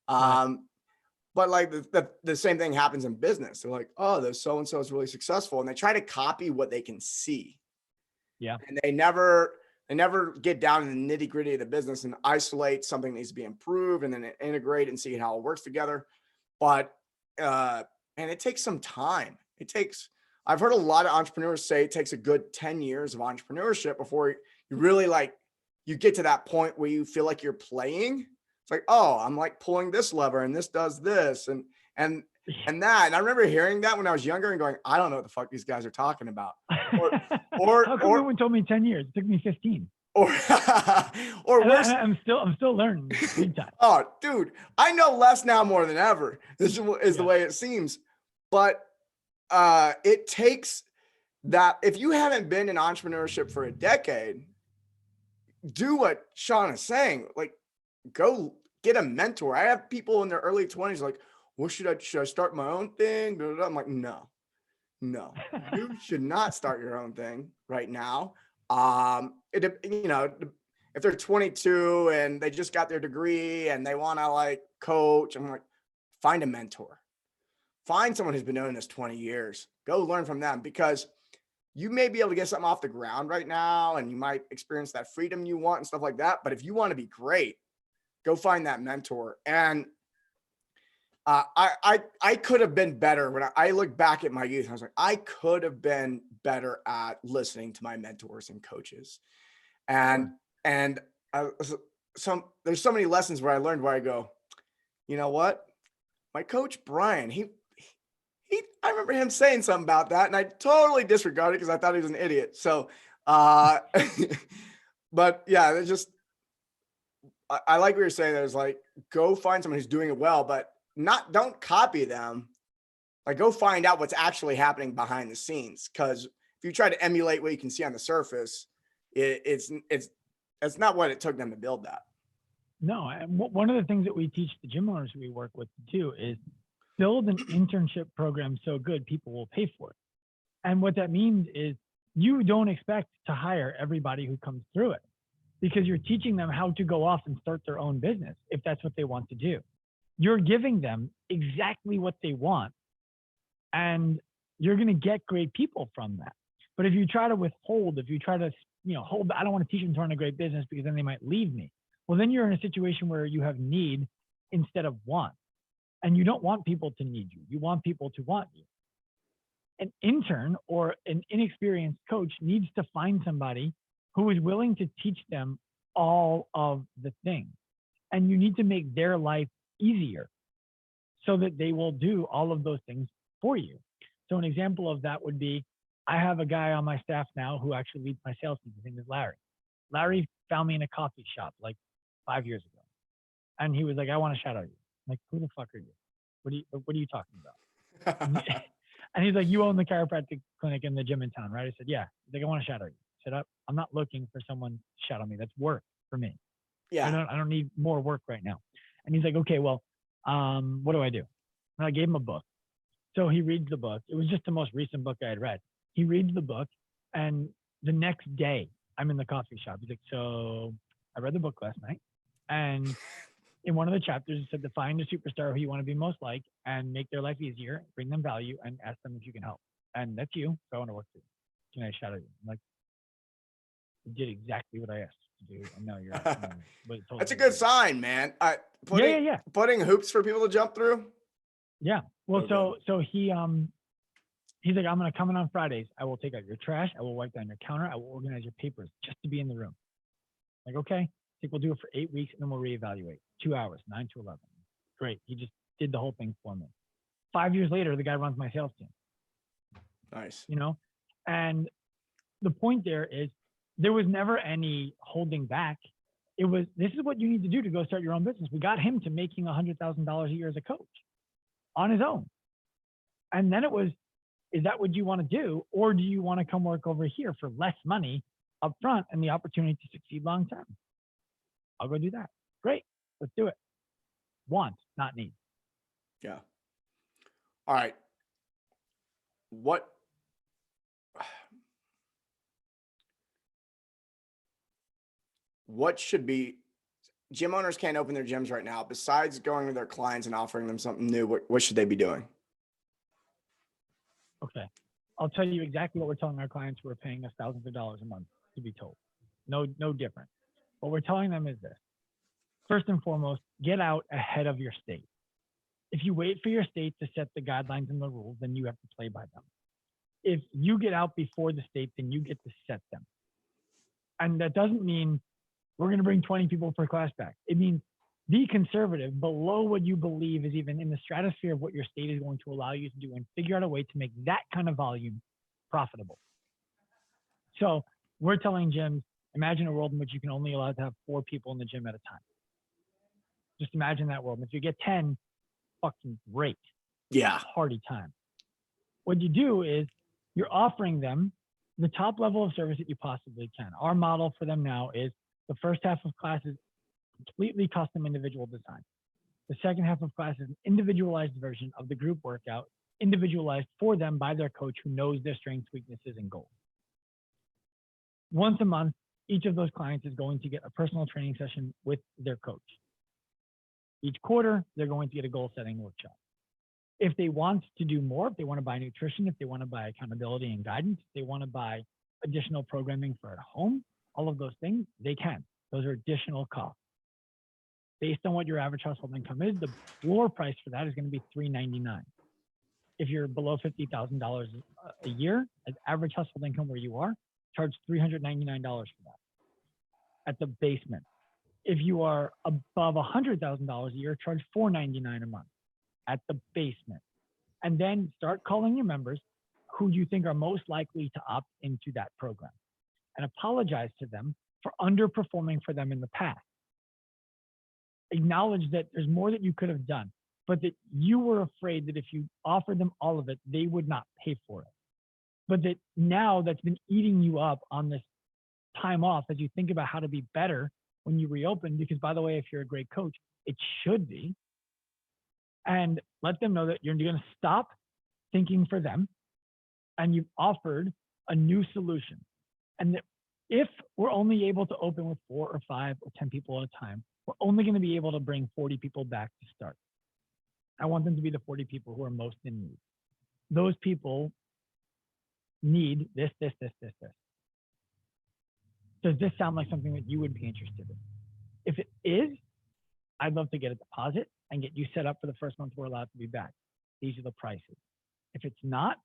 Speaker 2: But like the same thing happens in business. They're like, oh, this so-and-so is really successful. And they try to copy what they can see. Yeah. And they never They never get down in the nitty gritty of the business and isolate something that needs to be improved and then integrate and see how it works together. But, and it takes some time. I've heard a lot of entrepreneurs say it takes a good 10 years of entrepreneurship before you really like, you get to that point where you feel like you're playing. It's like, oh, I'm like pulling this lever and this does this and that. And I remember hearing that when I was younger and going, I don't know what the fuck these guys are talking about.
Speaker 1: How come no one told me 10 years? It took me 15.
Speaker 2: Or worse.
Speaker 1: I'm still learning big time.
Speaker 2: Oh, dude, I know less now more than ever. This is the way it seems. But it takes that. If you haven't been in entrepreneurship for a decade, do what Sean is saying. Like, go get a mentor. I have people in their early 20s like, what should I start my own thing? I'm like, no, you should not start your own thing right now. If they're 22 and they just got their degree and they want to like coach, I'm like, find a mentor, find someone who's been doing this 20 years, go learn from them, because you may be able to get something off the ground right now and you might experience that freedom you want and stuff like that. But if you want to be great, go find that mentor. And I could have been better. When I look back at my youth, I was like, I could have been better at listening to my mentors and coaches. And there's so many lessons where I learned where I go, you know what? My coach, Brian, I remember him saying something about that and I totally disregarded it because I thought he was an idiot. So, but yeah, it's just, I like what you're saying. There's like, go find someone who's doing it well, but don't copy them. Like, go find out what's actually happening behind the scenes. Because if you try to emulate what you can see on the surface, it's not what it took them to build that.
Speaker 1: No, one of the things that we teach the gym owners we work with too is build an internship program so good people will pay for it. And what that means is you don't expect to hire everybody who comes through it, because you're teaching them how to go off and start their own business if that's what they want to do. You're giving them exactly what they want, and you're going to get great people from that. But if you try to withhold, if you try to, hold, I don't want to teach them to run a great business because then they might leave me. Well, then you're in a situation where you have need instead of want. And you don't want people to need you. You want people to want you. An intern or an inexperienced coach needs to find somebody who is willing to teach them all of the things. And you need to make their life easier so that they will do all of those things for you. So an example of that would be, I have a guy on my staff now who actually leads my sales team. His name is Larry. Larry found me in a coffee shop like 5 years ago. And he was like, I want to shout out you. I'm like, who the fuck are you? What are you talking about? And he's like, you own the chiropractic clinic in the gym in town, right? I said, yeah. He's like, I want to shout out you. I said, I'm not looking for someone to shout on me. That's work for me.
Speaker 2: Yeah.
Speaker 1: I don't need more work right now. And he's like, okay, well, what do I do? And I gave him a book. So he reads the book. It was just the most recent book I had read. He reads the book, and the next day I'm in the coffee shop. He's like, so I read the book last night, and in one of the chapters it said to find a superstar who you want to be most like and make their life easier, bring them value, and ask them if you can help. And that's you. So I want to work for you. Can I shout at you? I'm like, you did exactly what I asked you to do. And now you're
Speaker 2: That's a good sign, man. Putting hoops for people to jump through.
Speaker 1: Yeah. Well, so he's like, I'm going to come in on Fridays. I will take out your trash. I will wipe down your counter. I will organize your papers just to be in the room. Like, okay, I think we'll do it for 8 weeks and then we'll reevaluate. 2 hours, 9 to 11. Great. He just did the whole thing for me. 5 years later, the guy runs my sales team.
Speaker 2: Nice.
Speaker 1: And the point there is there was never any holding back. It was, this is what you need to do to go start your own business. We got him to making $100,000 a year as a coach on his own. And then it was, is that what you want to do? Or do you want to come work over here for less money up front and the opportunity to succeed long term? I'll go do that. Great. Let's do it. Want, not need.
Speaker 2: Yeah. All right. What should be, gym owners can't open their gyms right now. Besides going to their clients and offering them something new, what should they be doing?
Speaker 1: Okay. I'll tell you exactly what we're telling our clients who are paying us thousands of dollars a month to be told. No different. What we're telling them is this. First and foremost, get out ahead of your state. If you wait for your state to set the guidelines and the rules, then you have to play by them. If you get out before the state, then you get to set them. And that doesn't mean we're going to bring 20 people per class back. It means be conservative below what you believe is even in the stratosphere of what your state is going to allow you to do, and figure out a way to make that kind of volume profitable. So we're telling gyms, imagine a world in which you can only allow to have 4 people in the gym at a time. Just imagine that world. And if you get 10, fucking great.
Speaker 2: Yeah.
Speaker 1: Party time. What you do is you're offering them the top level of service that you possibly can. Our model for them now is the first half of class is completely custom individual design. The second half of class is an individualized version of the group workout, individualized for them by their coach who knows their strengths, weaknesses, and goals. Once a month, each of those clients is going to get a personal training session with their coach. Each quarter, they're going to get a goal setting workshop. If they want to do more, if they want to buy nutrition, if they want to buy accountability and guidance, if they want to buy additional programming for at home, all of those things, they can. Those are additional costs. Based on what your average household income is, the floor price for that is going to be $399. If you're below $50,000 a year, as average household income where you are, charge $399 for that at the basement. If you are above $100,000 a year, charge $499 a month at the basement. And then start calling your members who you think are most likely to opt into that program, and apologize to them for underperforming for them in the past. Acknowledge that there's more that you could have done, but that you were afraid that if you offered them all of it, they would not pay for it. But that now that's been eating you up on this time off as you think about how to be better when you reopen, because by the way, if you're a great coach, it should be. And let them know that you're going to stop thinking for them, and you've offered a new solution. And that if we're only able to open with 4 or 5 or 10 people at a time, we're only going to be able to bring 40 people back to start. I want them to be the 40 people who are most in need. Those people need this. Does this sound like something that you would be interested in? If it is, I'd love to get a deposit and get you set up for the first month we're allowed to be back. These are the prices. If it's not,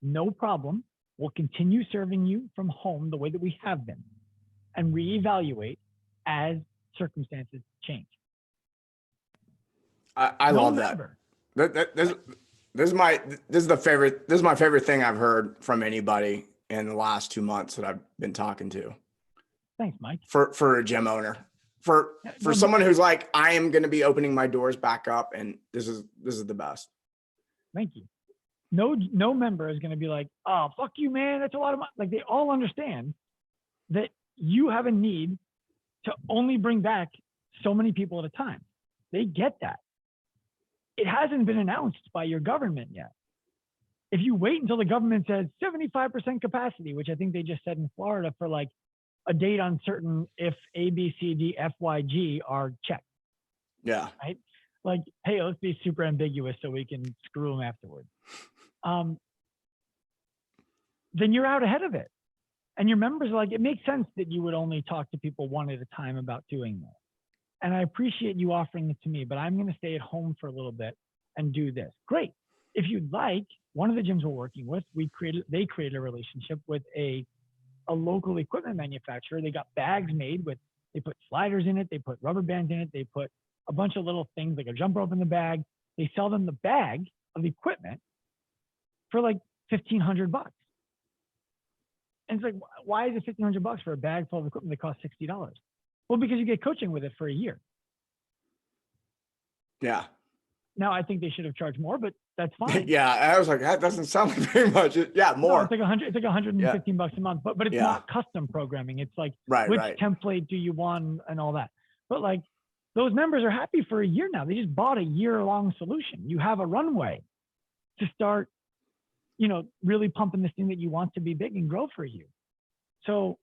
Speaker 1: no problem. We'll continue serving you from home the way that we have been, and reevaluate as circumstances change.
Speaker 2: I love that. This is my favorite thing I've heard from anybody in the last 2 months that I've been talking to.
Speaker 1: Thanks, Mike.
Speaker 2: For a gym owner, for someone who's like, I am going to be opening my doors back up, and this is the best.
Speaker 1: Thank you. No member is going to be like, oh, fuck you, man. That's a lot of money. Like, they all understand that you have a need to only bring back so many people at a time. They get that. It hasn't been announced by your government yet. If you wait until the government says 75% capacity, which I think they just said in Florida for like a date uncertain if A, B, C, D, F, Y, G are checked.
Speaker 2: Yeah.
Speaker 1: Right? Like, hey, let's be super ambiguous so we can screw them afterwards. Then you're out ahead of it. And your members are like, it makes sense that you would only talk to people one at a time about doing this. And I appreciate you offering it to me, but I'm going to stay at home for a little bit and do this. Great. If you'd like, one of the gyms we're working with, they created a relationship with a local equipment manufacturer. They got bags made with, they put sliders in it, they put rubber bands in it, they put a bunch of little things like a jump rope in the bag. They sell them the bag of equipment for like $1,500. And it's like, why is it $1,500 for a bag full of equipment that costs $60? Well, because you get coaching with it for a year.
Speaker 2: Yeah.
Speaker 1: Now, I think they should have charged more, but that's fine.
Speaker 2: Yeah, I was like, that doesn't sound like very much. Yeah, more.
Speaker 1: No, it's like $115 a month, but it's not custom programming. It's like, which template do you want and all that. But like, those members are happy for a year now. They just bought a year-long solution. You have a runway to start, really pumping this thing that you want to be big and grow for you. So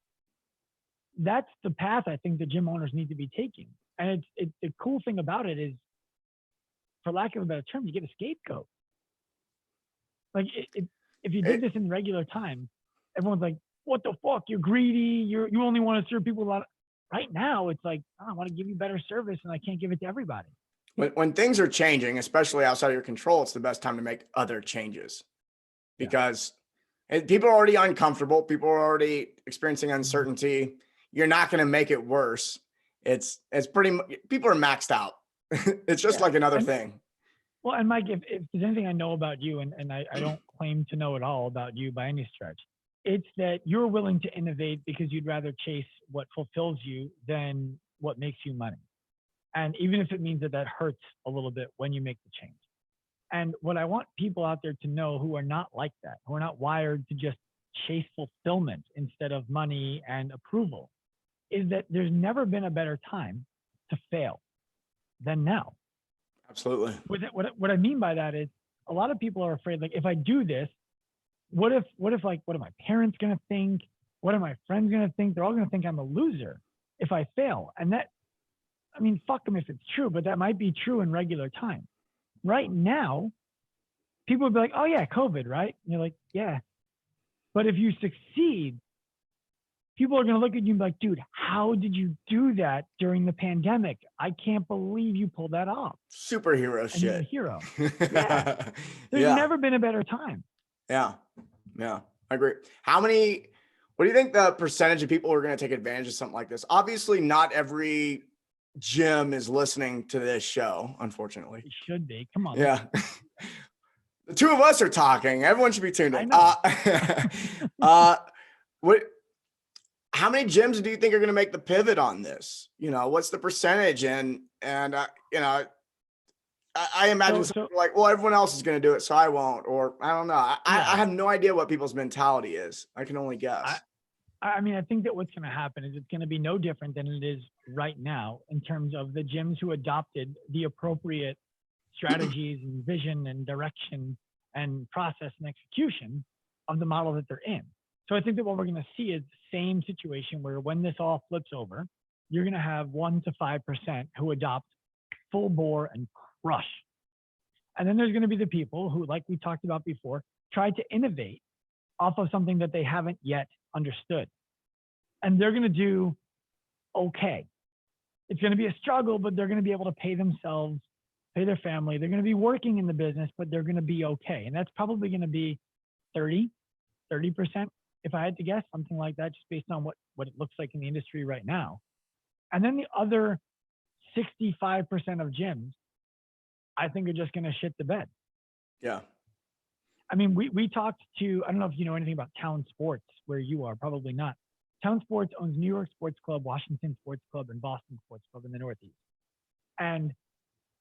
Speaker 1: that's the path I think the gym owners need to be taking. And it's the cool thing about it is, for lack of a better term, you get a scapegoat. Like if you did this in regular time, everyone's like, what the fuck? You're greedy. You only want to serve people a lot. Right now, it's like, oh, I want to give you better service and I can't give it to everybody.
Speaker 2: When things are changing, especially outside of your control, it's the best time to make other changes because people are already uncomfortable. People are already experiencing uncertainty. You're not going to make it worse. It's pretty much, people are maxed out. It's just like another thing.
Speaker 1: Well, and Mike, if there's anything I know about you, and I don't claim to know it all about you by any stretch, it's that you're willing to innovate because you'd rather chase what fulfills you than what makes you money. And even if it means that hurts a little bit when you make the change. And what I want people out there to know who are not like that, who are not wired to just chase fulfillment instead of money and approval, is that there's never been a better time to fail than now.
Speaker 2: Absolutely.
Speaker 1: What I mean by that is a lot of people are afraid, like, if I do this, what are my parents going to think? What are my friends going to think? They're all going to think I'm a loser if I fail. And that, I mean, fuck them if it's true, but that might be true in regular time. Right now, people would be like, oh yeah, COVID, right? And you're like, yeah. But if you succeed, people are going to look at you and be like, dude, how did you do that during the pandemic? I can't believe you pulled that off.
Speaker 2: Superhero
Speaker 1: and
Speaker 2: shit.
Speaker 1: You're a hero. Yeah. There's never been a better time.
Speaker 2: Yeah. Yeah. I agree. What do you think the percentage of people who are going to take advantage of something like this? Obviously, not every gym is listening to this show, unfortunately.
Speaker 1: It should be. Come on.
Speaker 2: Yeah. The two of us are talking. Everyone should be tuned in. How many gyms do you think are going to make the pivot on this? What's the percentage? And I imagine like, well, everyone else is going to do it, so I won't, or I don't know. I have no idea what people's mentality is. I can only guess.
Speaker 1: I mean, I think that what's going to happen is it's going to be no different than it is right now in terms of the gyms who adopted the appropriate strategies and vision and direction and process and execution of the model that they're in. So I think that what we're going to see is the same situation where when this all flips over, you're going to have 1 to 5% who adopt full bore and crush. And then there's going to be the people who, like we talked about before, try to innovate off of something that they haven't yet understood. And they're going to do okay. It's going to be a struggle, but they're going to be able to pay themselves, pay their family. They're going to be working in the business, but they're going to be okay. And that's probably going to be 30%, if I had to guess, something like that, just based on what it looks like in the industry right now. And then the other 65% of gyms, I think, are just going to shit the bed.
Speaker 2: Yeah.
Speaker 1: I mean, we talked to, I don't know if you know anything about Town Sports, where you are, probably not. Town Sports owns New York Sports Club, Washington Sports Club, and Boston Sports Club in the Northeast. And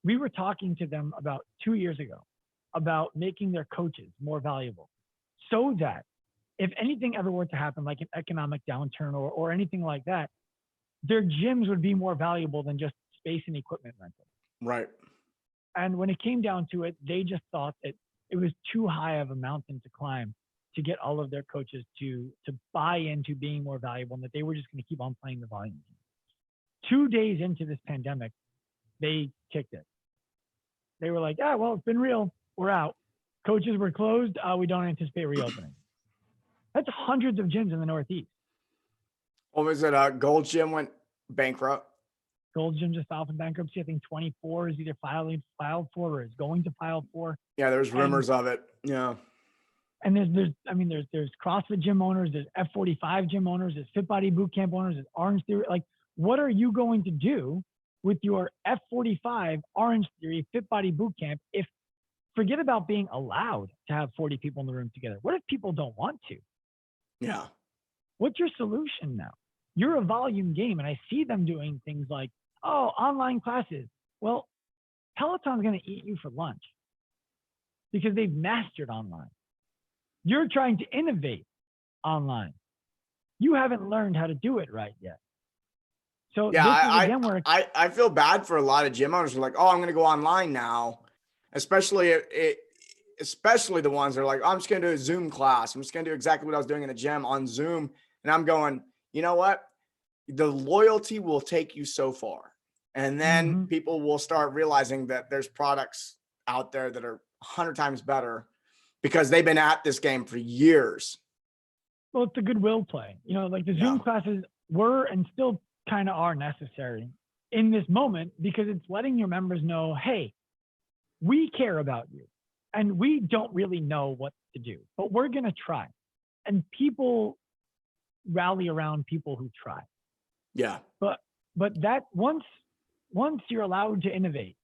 Speaker 1: we were talking to them about 2 years ago about making their coaches more valuable so that if anything ever were to happen, like an economic downturn or anything like that, their gyms would be more valuable than just space and equipment rental.
Speaker 2: Right.
Speaker 1: And when it came down to it, they just thought that it was too high of a mountain to climb to get all of their coaches to buy into being more valuable, and that they were just going to keep on playing the volume. 2 days into this pandemic, they kicked it. They were like, well, it's been real. We're out. Coaches were closed. We don't anticipate reopening. That's hundreds of gyms in the Northeast.
Speaker 2: What was it? Gold Gym went bankrupt.
Speaker 1: Gold Gym just filed for bankruptcy. I think 24 is either filed for or is going to file for.
Speaker 2: Yeah, there's rumors of it. Yeah.
Speaker 1: And there's CrossFit gym owners, there's F45 gym owners, there's Fit Body Bootcamp owners, there's Orange Theory. Like, what are you going to do with your F45 Orange Theory Fit Body Bootcamp if, forget about being allowed to have 40 people in the room together? What if people don't want to?
Speaker 2: Yeah.
Speaker 1: What's your solution now? You're a volume game, and I see them doing things like, online classes. Well, Peloton's going to eat you for lunch because they've mastered online. You're trying to innovate online. You haven't learned how to do it right yet. So
Speaker 2: yeah,
Speaker 1: this is again where
Speaker 2: I feel bad for a lot of gym owners who are like, I'm going to go online now, especially the ones that are like, I'm just going to do a Zoom class. I'm just going to do exactly what I was doing in the gym on Zoom. And I'm going, you know what? The loyalty will take you so far. And then people will start realizing that there's products out there that are 100 times better because they've been at this game for years.
Speaker 1: Well, it's a goodwill play. You know, like the
Speaker 2: Yeah.
Speaker 1: Zoom classes were and still kind of are necessary in this moment because it's letting your members know, hey, we care about you and we don't really know what to do, but we're going to try. And people rally around people who try.
Speaker 2: Yeah.
Speaker 1: But that once you're allowed to innovate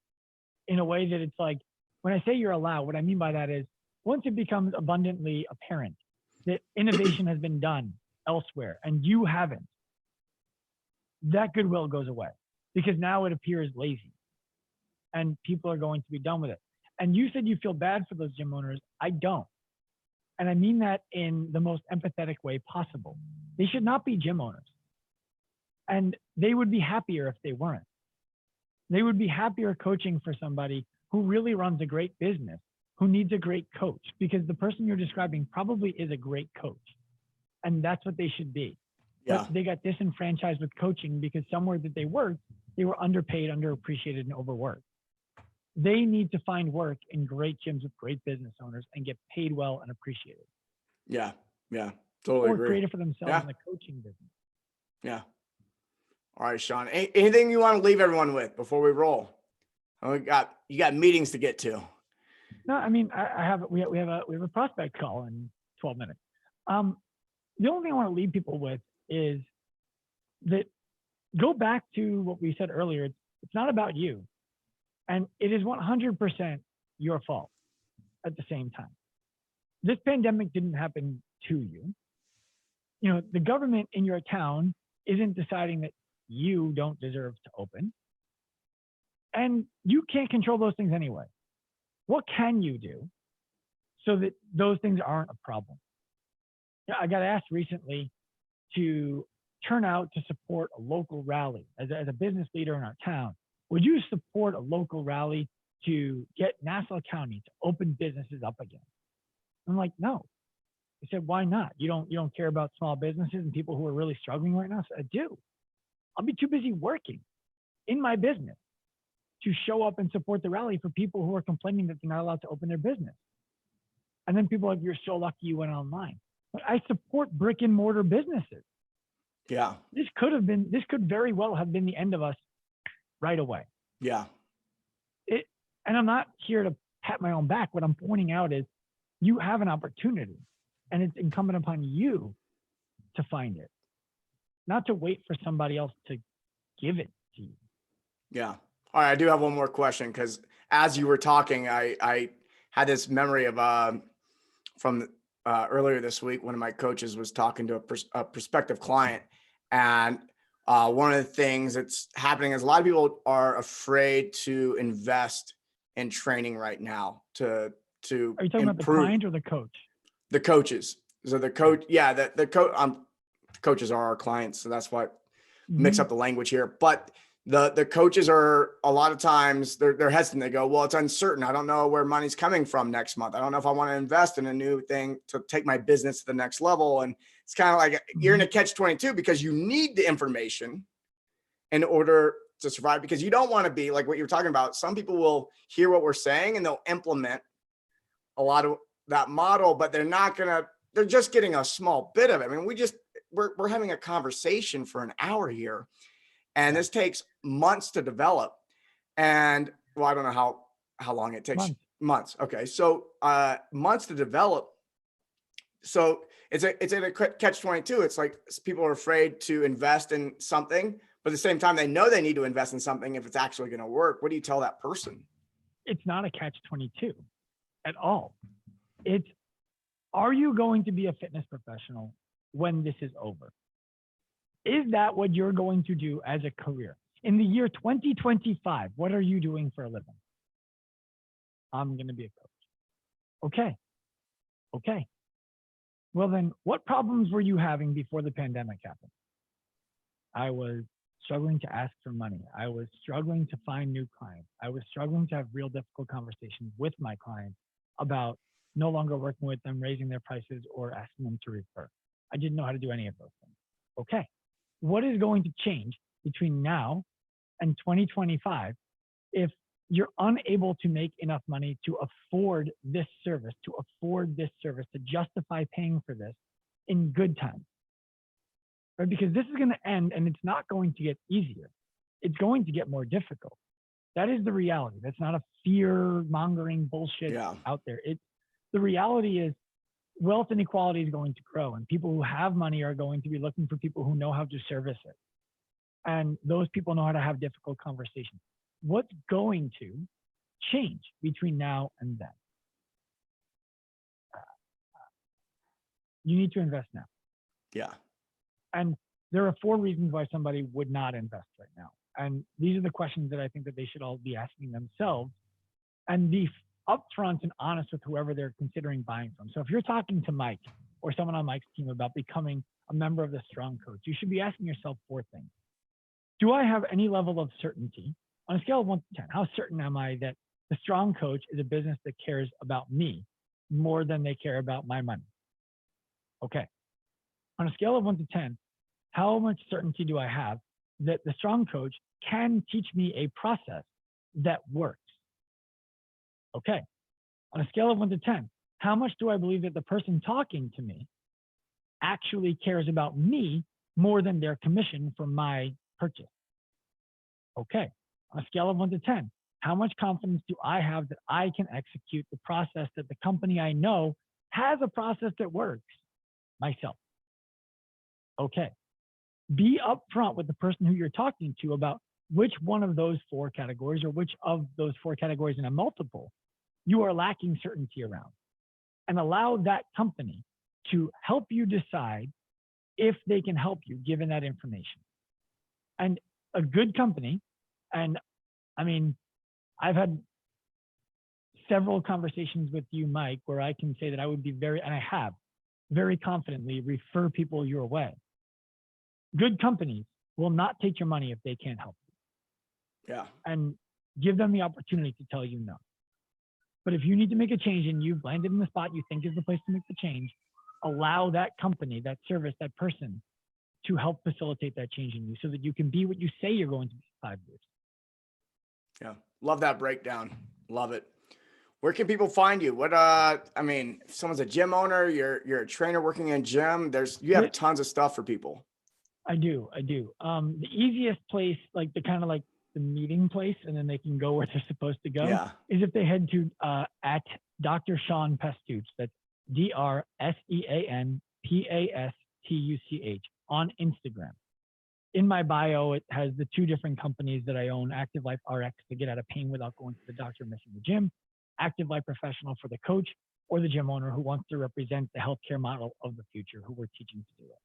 Speaker 1: in a way that it's like, when I say you're allowed, what I mean by that is once it becomes abundantly apparent that innovation has been done elsewhere and you haven't, that goodwill goes away because now it appears lazy and people are going to be done with it. And you said you feel bad for those gym owners. I don't. And I mean that in the most empathetic way possible. They should not be gym owners. And they would be happier if they weren't. They would be happier coaching for somebody who really runs a great business, who needs a great coach, because the person you're describing probably is a great coach. And that's what they should be.
Speaker 2: Yeah.
Speaker 1: But they got disenfranchised with coaching because somewhere that they worked, they were underpaid, underappreciated, and overworked. They need to find work in great gyms with great business owners and get paid well and appreciated.
Speaker 2: Yeah. Yeah. Totally
Speaker 1: Or
Speaker 2: agree.
Speaker 1: create it for themselves
Speaker 2: Yeah.
Speaker 1: in the coaching business.
Speaker 2: Yeah. All right, Sean. Anything you want to leave everyone with before we roll? You got meetings to get to.
Speaker 1: No, I mean, we have a prospect call in 12 minutes. The only thing I want to leave people with is that go back to what we said earlier. It's not about you, and it is 100% your fault at the same time. This pandemic didn't happen to you. You know, the government in your town isn't deciding that you don't deserve to open, and you can't control those things anyway. What can you do so that those things aren't a problem? Yeah, I got asked recently to turn out to support a local rally as a business leader in our town. Would you support a local rally to get Nassau County to open businesses up again? I'm like, no. I said, why not? You don't care about small businesses and people who are really struggling right now? I said, I do. I'll be too busy working in my business to show up and support the rally for people who are complaining that they're not allowed to open their business. And then people are like, you're so lucky you went online. But I support brick and mortar businesses.
Speaker 2: Yeah.
Speaker 1: This could very well have been the end of us right away.
Speaker 2: Yeah.
Speaker 1: And I'm not here to pat my own back. What I'm pointing out is you have an opportunity and it's incumbent upon you to find it, not to wait for somebody else to give it to you.
Speaker 2: Yeah. All right. I do have one more question because as you were talking, I had this memory of from earlier this week. One of my coaches was talking to a prospective client, and one of the things that's happening is a lot of people are afraid to invest in training right now to
Speaker 1: Are you talking
Speaker 2: improve.
Speaker 1: about the client or the coach?
Speaker 2: The coaches. So the coach, yeah, the coaches are our clients, so that's why mix up the language here. But the coaches are a lot of times they're hesitant. They go, well, it's uncertain. I don't know where money's coming from next month. I don't know if I want to invest in a new thing to take my business to the next level. And it's kind of like you're in a catch-22 because you need the information in order to survive, because you don't want to be like what you're talking about. Some people will hear what we're saying and they'll implement a lot of that model, but they're just getting a small bit of it. I mean, we're having a conversation for an hour here. And this takes months to develop. And well, I don't know how long it takes. Months. Okay. So months to develop. So it's a catch-22. It's like people are afraid to invest in something, but at the same time, they know they need to invest in something if it's actually going to work. What do you tell that person?
Speaker 1: It's not a catch-22 at all. It's, are you going to be a fitness professional when this is over? Is that what you're going to do as a career? In the year 2025, what are you doing for a living? I'm going to be a coach. Okay. Well, then what problems were you having before the pandemic happened? I was struggling to ask for money. I was struggling to find new clients. I was struggling to have real difficult conversations with my clients about no longer working with them, raising their prices, or asking them to refer. I didn't know how to do any of those things. Okay. What is going to change between now and 2025 if you're unable to make enough money to afford this service, to justify paying for this? in good times, right? Because this is going to end and it's not going to get easier. It's going to get more difficult. That is the reality. That's not a fear mongering bullshit out there. The reality is wealth inequality is going to grow, and people who have money are going to be looking for people who know how to service it. And those people know how to have difficult conversations. What's going to change between now and then? You need to invest now.
Speaker 2: Yeah.
Speaker 1: And there are 4 reasons why somebody would not invest right now. And these are the questions that I think that they should all be asking themselves and be upfront and honest with whoever they're considering buying from. So if you're talking to Mike or someone on Mike's team about becoming a member of the Strong Coach, you should be asking yourself 4 things. Do I have any level of certainty on a scale of 1 to 10? How certain am I that the Strong Coach is a business that cares about me more than they care about my money? Okay. On a scale of 1 to 10, how much certainty do I have that the Strong Coach can teach me a process that works? Okay. On a scale of 1 to 10, how much do I believe that the person talking to me actually cares about me more than their commission for my purchase? Okay. On a scale of 1 to 10, how much confidence do I have that I can execute the process that the company I know has a process that works myself? Okay. Be upfront with the person who you're talking to about which one of those 4 categories or which of those 4 categories in a multiple you are lacking certainty around, and allow that company to help you decide if they can help you given that information. And a good company, and I mean, I've had several conversations with you, Mike, where I can say that I would be and I have very confidently refer people your way. Good companies will not take your money if they can't help you.
Speaker 2: Yeah.
Speaker 1: And give them the opportunity to tell you no. But if you need to make a change and you've landed in the spot you think is the place to make the change, allow that company, that service, that person to help facilitate that change in you so that you can be what you say you're going to be in 5 years.
Speaker 2: Yeah. Love that breakdown. Love it. Where can people find you? I mean, if someone's a gym owner, you're a trainer working in gym, you have tons of stuff for people.
Speaker 1: I do. The easiest place, like the meeting place, and then they can go where they're supposed to go, is if they head to at Dr. Sean Pastuch. That's DrSeanPastuch on Instagram. In my bio, it has the 2 different companies that I own: Active Life RX to get out of pain without going to the doctor or missing the gym, Active Life Professional for the coach or the gym owner who wants to represent the healthcare model of the future, who we're teaching to do it.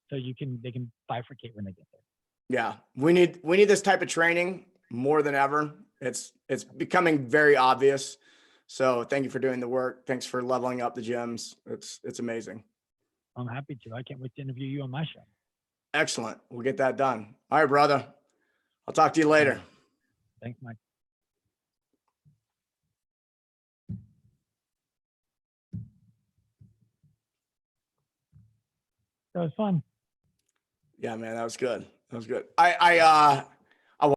Speaker 1: So they can bifurcate when they get there.
Speaker 2: Yeah, we need this type of training more than ever. It's becoming very obvious. So thank you for doing the work. Thanks for leveling up the gyms. It's amazing.
Speaker 1: I'm happy to. I can't wait to interview you on my show.
Speaker 2: Excellent. We'll get that done. All right, brother. I'll talk to you later.
Speaker 1: Thanks, Mike. That was fun.
Speaker 2: Yeah, man, that was good. I